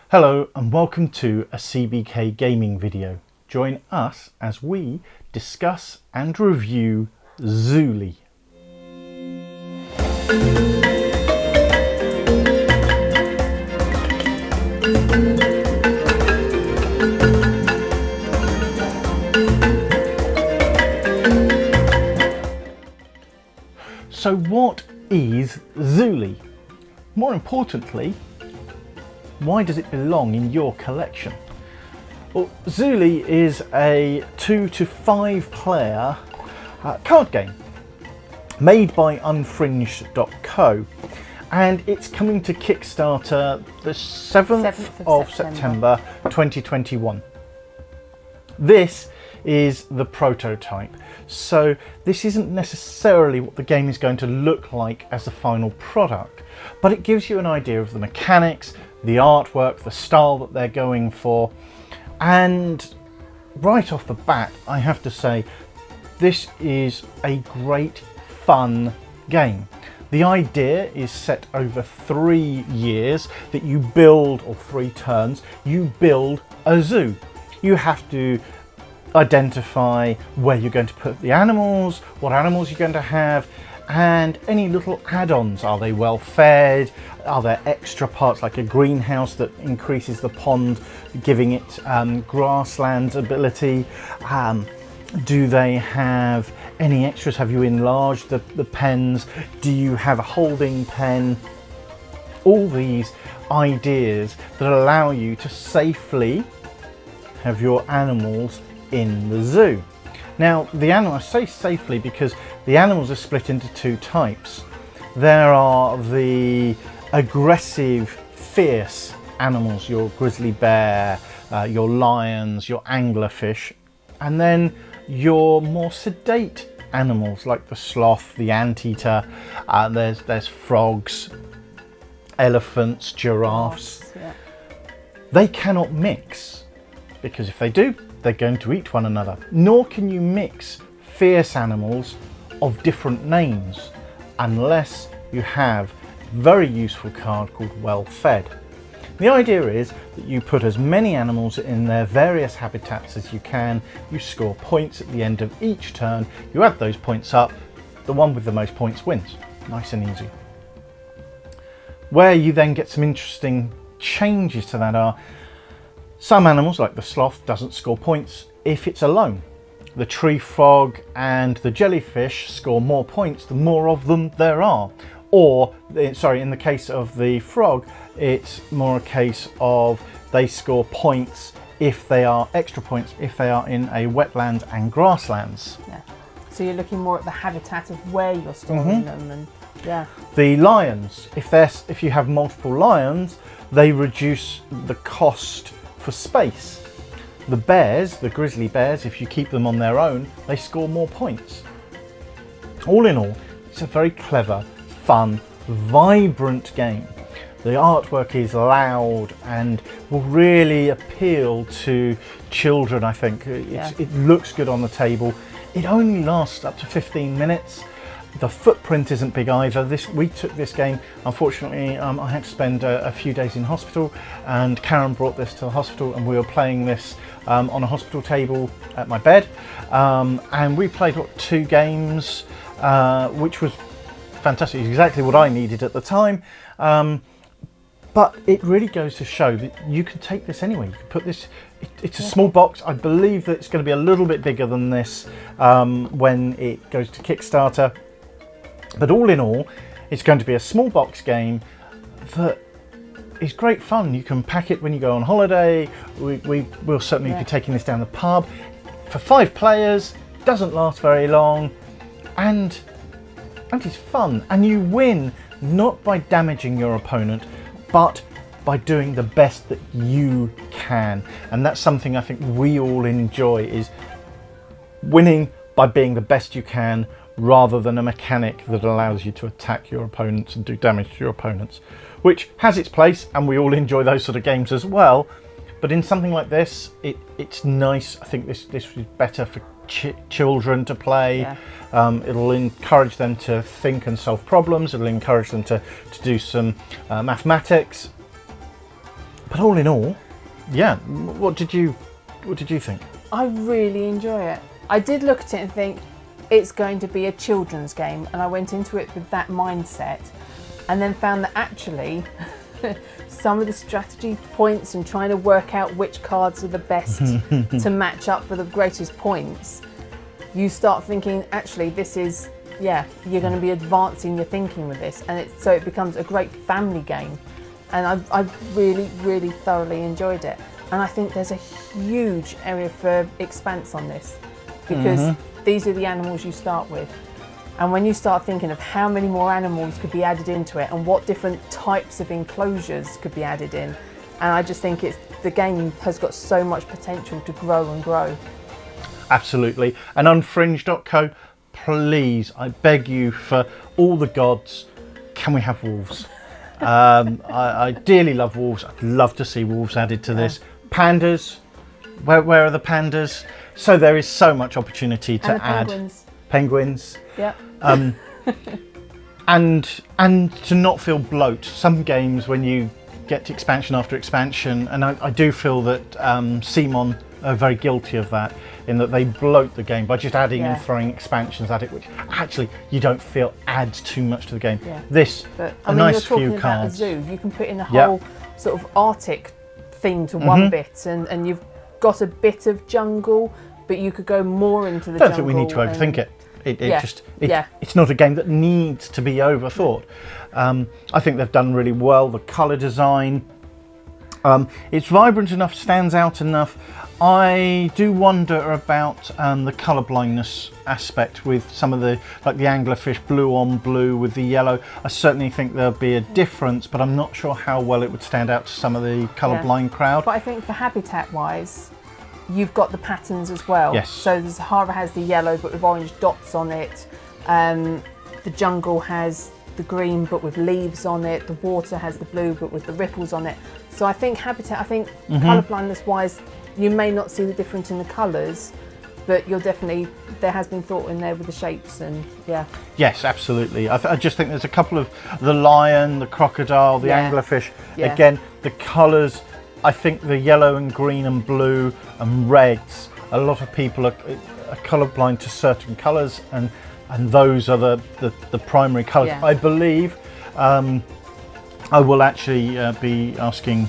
Hello and welcome to a CBK gaming video. Join us as we discuss and review Zuli. So what is Zuli? More importantly, why does it belong in your collection? Well, Zuli is a 2 to 5 player card game made by Unfringed.co, and it's coming to Kickstarter the 7th of September 2021. This is the prototype, so this isn't necessarily what the game is going to look like as the final product, but it gives you an idea of the mechanics, the artwork, the style that they're going for. And right off the bat, I have to say, this is a great fun game. The idea is set over 3 years that you build, or 3 turns, you build a zoo. You have to identify where you're going to put the animals, what animals you're going to have, and any little add-ons. Are they well fed? Are there extra parts like a greenhouse that increases the pond, giving it grassland ability? Do they have any extras? Have you enlarged the pens? Do you have a holding pen? All these ideas that allow you to safely have your animals in the zoo. Now, I say safely because the animals are split into 2 types. There are the aggressive, fierce animals, your grizzly bear, your lions, your anglerfish, and then your more sedate animals like the sloth, the anteater. There's frogs, elephants, giraffes. Yeah. They cannot mix, because if they do, they're going to eat one another. Nor can you mix fierce animals of different names unless you have a very useful card called Well Fed. The idea is that you put as many animals in their various habitats as you can. You score points at the end of each turn. You add those points up. The one with the most points wins. Nice and easy. Where you then get some interesting changes to that are some animals, like the sloth, doesn't score points if it's alone. The tree frog and the jellyfish score more points the more of them there are. Or, sorry, in the case of the frog, it's more a case of they score points if they are extra points if they are in a wetland and grasslands. Yeah. So you're looking more at the habitat of where you're storing them, and yeah. The lions, if you have multiple lions, they reduce the cost for space. The bears, the grizzly bears, if you keep them on their own, they score more points. All in all, it's a very clever, fun, vibrant game. The artwork is loud and will really appeal to children, I think. It looks good on the table. It only lasts up to 15 minutes. The footprint isn't big either. We took this game, unfortunately, I had to spend a few days in hospital, and Karen brought this to the hospital, and we were playing this on a hospital table at my bed. And we played 2 games, which was fantastic. Exactly what I needed at the time. But it really goes to show that you can take this anywhere. You can put this, it's a small box. I believe that it's going to be a little bit bigger than this when it goes to Kickstarter. But all in all, it's going to be a small box game that is great fun. You can pack it when you go on holiday. We'll certainly be taking this down the pub. For 5 players, doesn't last very long, and it's fun. And you win not by damaging your opponent, but by doing the best that you can. And that's something I think we all enjoy, is winning by being the best you can, rather than a mechanic that allows you to attack your opponents and do damage to your opponents, which has its place, and we all enjoy those sort of games as well. But in something like this, it's nice. I think this is better for children to play. Yeah. It'll encourage them to think and solve problems. It'll encourage them to do some mathematics. But all in all, yeah. What did you think? I really enjoy it. I did look at it and think it's going to be a children's game, and I went into it with that mindset, and then found that actually some of the strategy points and trying to work out which cards are the best to match up for the greatest points, you start thinking, actually, this is, yeah, you're going to be advancing your thinking with this, and so it becomes a great family game. And I've really, really thoroughly enjoyed it. And I think there's a huge area for expanse on this, because these are the animals you start with. And when you start thinking of how many more animals could be added into it and what different types of enclosures could be added in, and I just think the game has got so much potential to grow and grow. Absolutely. And Unfringe.co, please, I beg you, for all the gods, can we have wolves? I dearly love wolves. I'd love to see wolves added to this. Pandas, where are the pandas? So there is so much opportunity to add penguins. Yeah. And to not feel bloat. Some games, when you get to expansion after expansion, and I do feel that CMON are very guilty of that, in that they bloat the game by just adding and throwing expansions at it, which actually you don't feel adds too much to the game. Yeah. This, but, a nice few you're talking cards. about a zoo. You can put in a whole sort of Arctic theme to one bit, and you've got a bit of jungle, but you could go more into the jungle. I don't think we need to overthink it. It's not a game that needs to be overthought. I think they've done really well. The colour design, it's vibrant enough, stands out enough. I do wonder about the colour blindness aspect with some of the, like the anglerfish blue on blue with the yellow. I certainly think there'll be a difference, but I'm not sure how well it would stand out to some of the colour blind crowd. But I think for habitat wise, you've got the patterns as well. Yes. So the Sahara has the yellow but with orange dots on it. The jungle has the green but with leaves on it. The water has the blue but with the ripples on it. So I think habitat, colour blindness wise, you may not see the difference in the colours, but you're definitely, there has been thought in there with the shapes and Yes, absolutely. I just think there's a couple of, the lion, the crocodile, the anglerfish. Again, the colours, I think the yellow and green and blue and reds, a lot of people are colourblind to certain colours, and those are the primary colours. I believe I will actually be asking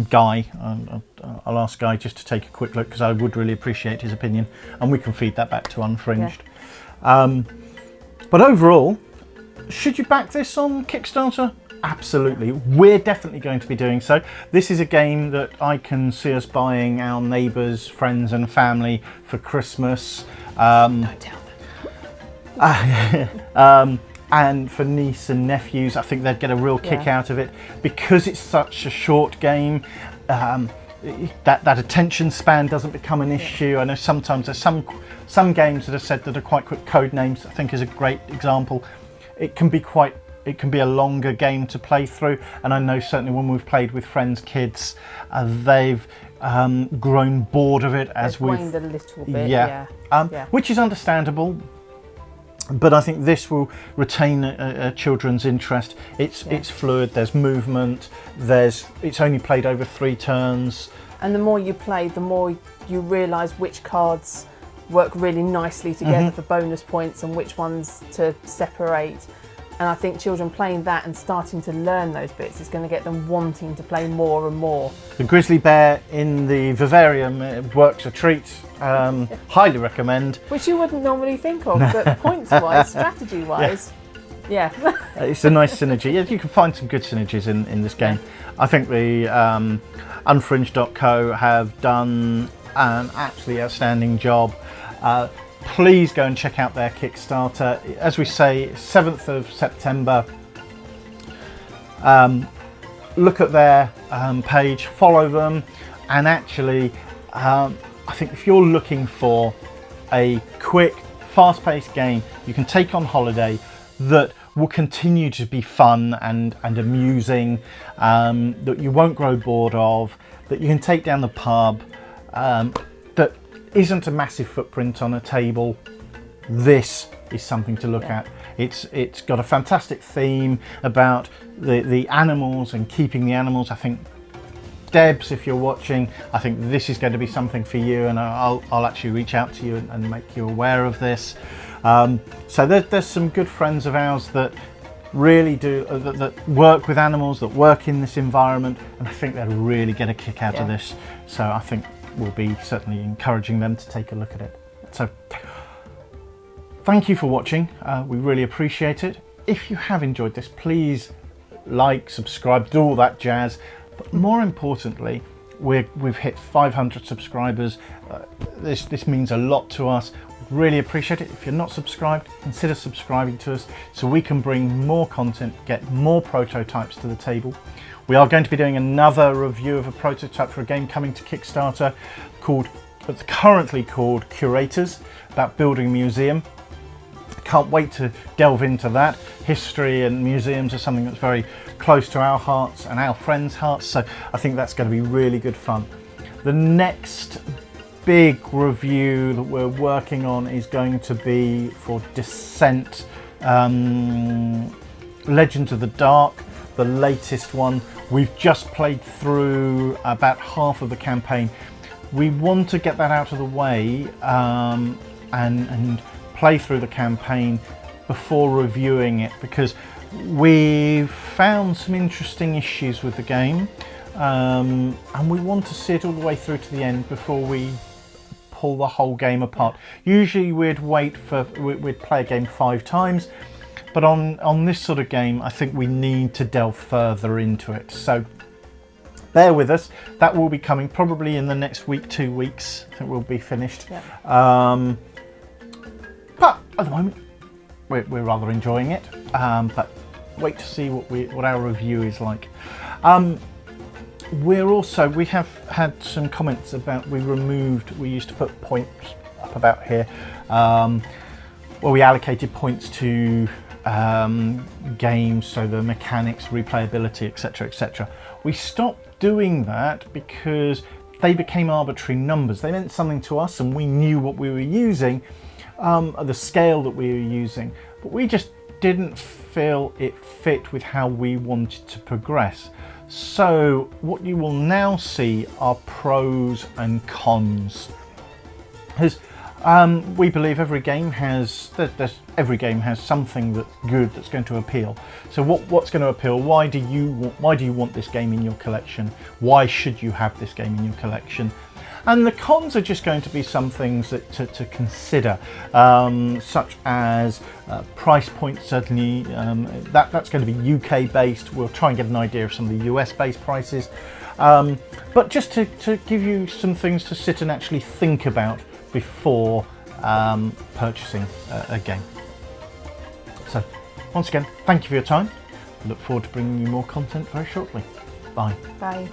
Guy, I'll ask Guy just to take a quick look, because I would really appreciate his opinion, and we can feed that back to Unfringed. But overall, should you back this on Kickstarter? Absolutely. We're definitely going to be doing so. This is a game that I can see us buying our neighbours, friends and family for Christmas. Don't tell them. And for niece and nephews, I think they'd get a real kick out of it, because it's such a short game. That attention span doesn't become an issue. I know sometimes there's some games that are said that are quite quick. Codenames, I think, is a great example. It can be a longer game to play through, and I know certainly when we've played with friends' kids, they've grown bored of it as we've waned a little bit. Which is understandable. But I think this will retain a children's interest. It's fluid. There's movement. It's only played over 3 turns. And the more you play, the more you realise which cards work really nicely together for bonus points and which ones to separate. And I think children playing that and starting to learn those bits is going to get them wanting to play more and more. The grizzly bear in the vivarium, it works a treat. Highly recommend. Which you wouldn't normally think of, but points-wise, strategy-wise, it's a nice synergy. Yeah, you can find some good synergies in this game. I think the Unfringe.co have done an absolutely outstanding job. Please go and check out their Kickstarter. As we say, 7th of September. Look at their page, follow them, and actually, I think if you're looking for a quick, fast-paced game you can take on holiday that will continue to be fun and amusing, that you won't grow bored of, that you can take down the pub, that isn't a massive footprint on a table, this is something to look at. It's got a fantastic theme about the animals and keeping the animals. I think Debs, if you're watching, I think this is going to be something for you, and I'll actually reach out to you and make you aware of this. So there's some good friends of ours that really do, that work with animals, that work in this environment, and I think they'll really get a kick out of this. So I think we'll be certainly encouraging them to take a look at it. So thank you for watching. We really appreciate it. If you have enjoyed this, please like, subscribe, do all that jazz. But more importantly, we've hit 500 subscribers. This means a lot to us. Really appreciate it. If you're not subscribed, consider subscribing to us so we can bring more content, get more prototypes to the table. We are going to be doing another review of a prototype for a game coming to Kickstarter currently called Curators, about building a museum. Can't wait to delve into that. History and museums are something that's very close to our hearts and our friends' hearts, so I think that's going to be really good fun. The next big review that we're working on is going to be for Descent, Legends of the Dark, the latest one. We've just played through about half of the campaign. We want to get that out of the way and play through the campaign before reviewing it, because we've found some interesting issues with the game, and we want to see it all the way through to the end before we pull the whole game apart. Usually we'd play a game 5 times, but on this sort of game I think we need to delve further into it. So bear with us. That will be coming probably in the next week, 2 weeks. I think we'll be finished. But at the moment, we're rather enjoying it. But wait to see what our review is like. We have had some comments about we used to put points up about here, where we allocated points to games, so the mechanics, replayability, etc., etc. We stopped doing that because they became arbitrary numbers. They meant something to us, and we knew what we were using. The scale that we were using, but we just didn't feel it fit with how we wanted to progress. So what you will now see are pros and cons. Because we believe every game has something that's good, that's going to appeal. So what's going to appeal? Why do you want this game in your collection? Why should you have this game in your collection? And the cons are just going to be some things to consider, such as price points. Certainly, that's going to be UK based. We'll try and get an idea of some of the US based prices, but just to give you some things to sit and actually think about before purchasing a game. So once again, thank you for your time. I look forward to bringing you more content very shortly. Bye. Bye.